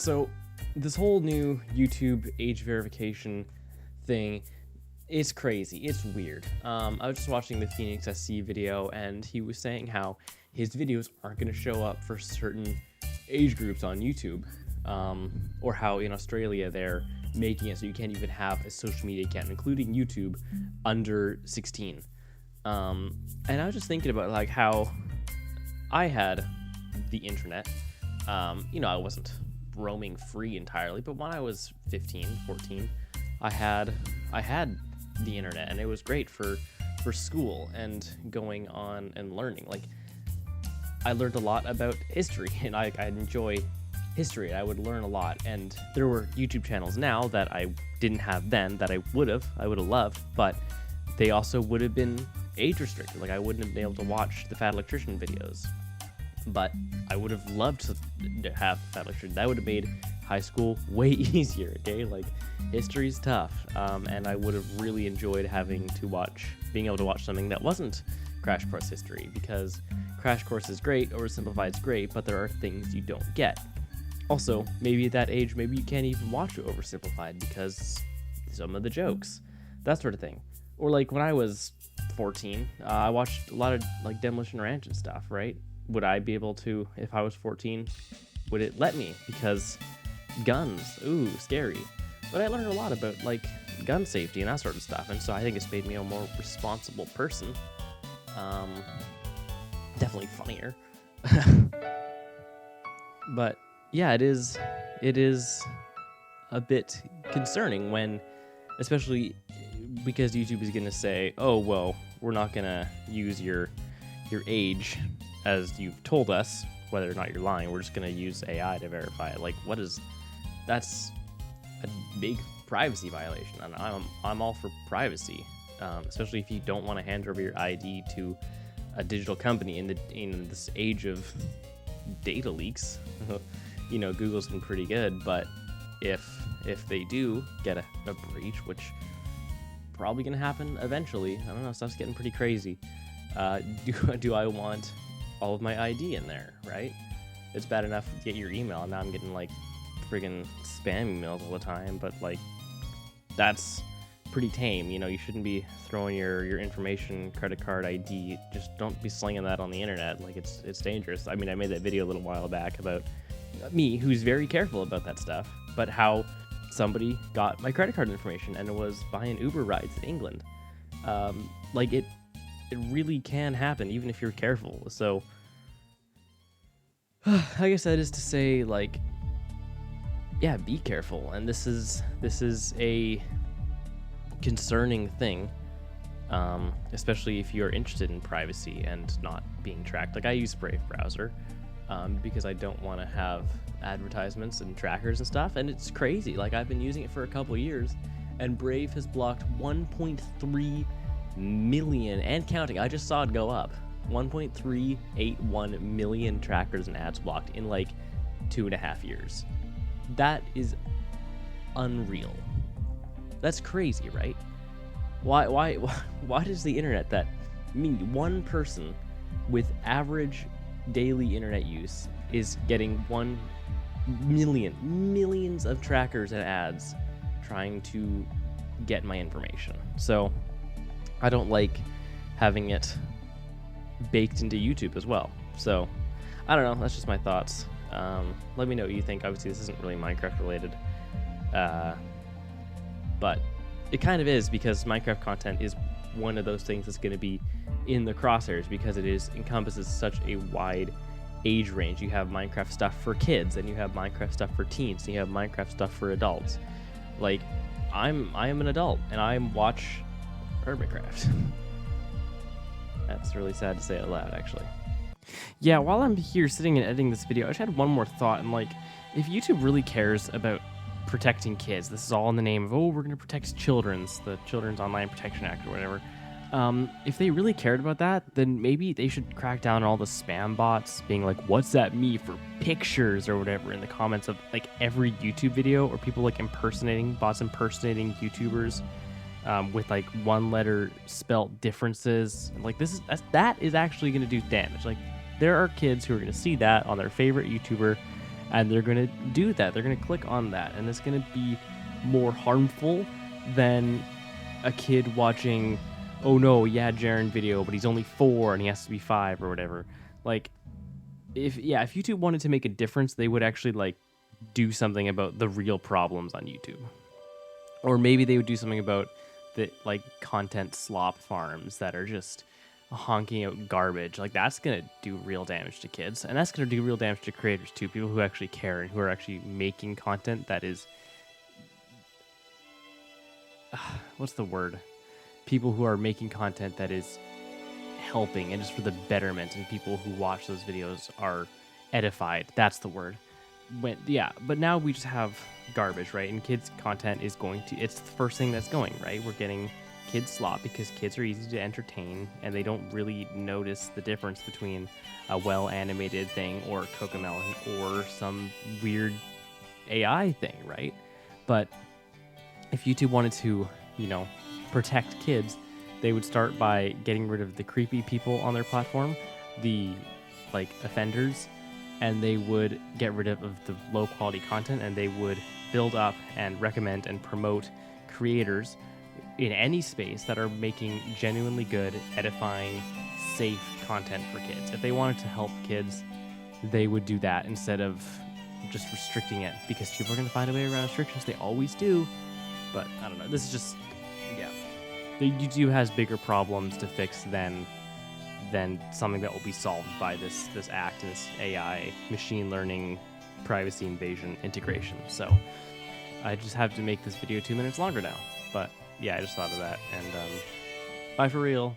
So this whole new YouTube age verification thing is crazy. It's weird. I was just watching the Phoenix SC video, and he was saying how his videos aren't going to show up for certain age groups on YouTube, or how in Australia they're making it so you can't even have a social media account, including YouTube, under 16. And I was just thinking about like how I had the internet. I wasn't roaming free entirely, but when I was 15, 14, I had the internet, and it was great for school and going on and learning. Like, I learned a lot about history, and I'd enjoy history. I would learn a lot, and there were YouTube channels now that I didn't have then that I would have loved, but they also would have been age restricted. Like, I wouldn't have been able to watch the Fat Electrician videos, but I would have loved to have Fat Electrician. That would have made high school way easier. Okay, like, history's tough, and I would have really enjoyed being able to watch something that wasn't Crash Course History, because Crash Course is great, Oversimplified's great, but there are things you don't get. Also, maybe at that age, maybe you can't even watch Oversimplified because some of the jokes, that sort of thing. Or like when I was 14, I watched a lot of like Demolition Ranch and stuff, right? Would I be able to, if I was 14, would it let me? Because guns, ooh, scary. But I learned a lot about like gun safety and that sort of stuff, and so I think it's made me a more responsible person. Definitely funnier. But yeah, it is a bit concerning when, especially because YouTube is going to say, oh, well, we're not going to use your age as you've told us, whether or not you're lying. We're just going to use AI to verify it. Like, that's a big privacy violation. And I'm all for privacy, especially if you don't want to hand over your ID to a digital company in this age of data leaks. Google's been pretty good, but if they do get a breach, which probably gonna happen eventually, I don't know, stuff's getting pretty crazy. Do I want all of my ID in there, right? It's bad enough to get your email, and now I'm getting like friggin' spam emails all the time, but like that's pretty tame. You shouldn't be throwing your information, credit card, ID. Just don't be slinging that on the internet. Like, it's dangerous. I mean, I made that video a little while back about me, who's very careful about that stuff, but how somebody got my credit card information and was buying Uber rides in England. Like, it really can happen, even if you're careful. So I guess that is to say, like, yeah, be careful. And this is a concerning thing, especially if you're interested in privacy and not being tracked. Like, I use Brave browser because I don't want to have advertisements and trackers and stuff, and it's crazy. Like, I've been using it for a couple years, and Brave has blocked 1.3 million and counting. I just saw it go up. 1.381 million trackers and ads blocked in like 2.5 years. That is unreal. That's crazy, right? Why does the internet, that one person with average daily internet use is getting 1 millions of trackers and ads trying to get my information? So I don't like having it baked into YouTube as well. So I don't know, that's just my thoughts. Let me know what you think. Obviously this isn't really Minecraft related, but it kind of is, because Minecraft content is one of those things that's going to be in the crosshairs because it encompasses such a wide age range. You have Minecraft stuff for kids, and you have Minecraft stuff for teens, and you have Minecraft stuff for adults. Like, I am an adult, and I watch Hermitcraft. That's really sad to say out loud, actually. Yeah, while I'm here sitting and editing this video, I just had one more thought. And like, if YouTube really cares about protecting kids, this is all in the name of, we're going to protect the Children's Online Protection Act or whatever. If they really cared about that, then maybe they should crack down on all the spam bots being like, what's that me for pictures or whatever in the comments of like every YouTube video, or people like bots impersonating YouTubers with like one letter spelt differences. Like, that is actually going to do damage. Like, there are kids who are going to see that on their favorite YouTuber and they're going to do that. They're going to click on that, and it's going to be more harmful than a kid watching, oh no, yeah, Jaren video, but he's only 4 and he has to be 5 or whatever. Like, if YouTube wanted to make a difference, they would actually like do something about the real problems on YouTube. Or maybe they would do something about the like content slop farms that are just honking out garbage. Like, that's gonna do real damage to kids, and that's gonna do real damage to creators too, people who actually care and who are actually making content that is what's the word? People who are making content that is helping and just for the betterment, and people who watch those videos are edified. That's the word. But now we just have garbage, right? And kids' content is it's the first thing that's going, right? We're getting kids slop because kids are easy to entertain and they don't really notice the difference between a well-animated thing or Cocomelon or some weird AI thing, right? But if YouTube wanted to, protect kids, they would start by getting rid of the creepy people on their platform, the like offenders, and they would get rid of the low quality content, and they would build up and recommend and promote creators in any space that are making genuinely good, edifying, safe content for kids. If they wanted to help kids, they would do that instead of just restricting it, because people are going to find a way around restrictions. They always do. But I don't know. This is just, The YouTube has bigger problems to fix than something that will be solved by this act, this AI, machine learning, privacy invasion integration. So I just have to make this video 2 minutes longer now. But yeah, I just thought of that. And bye for real.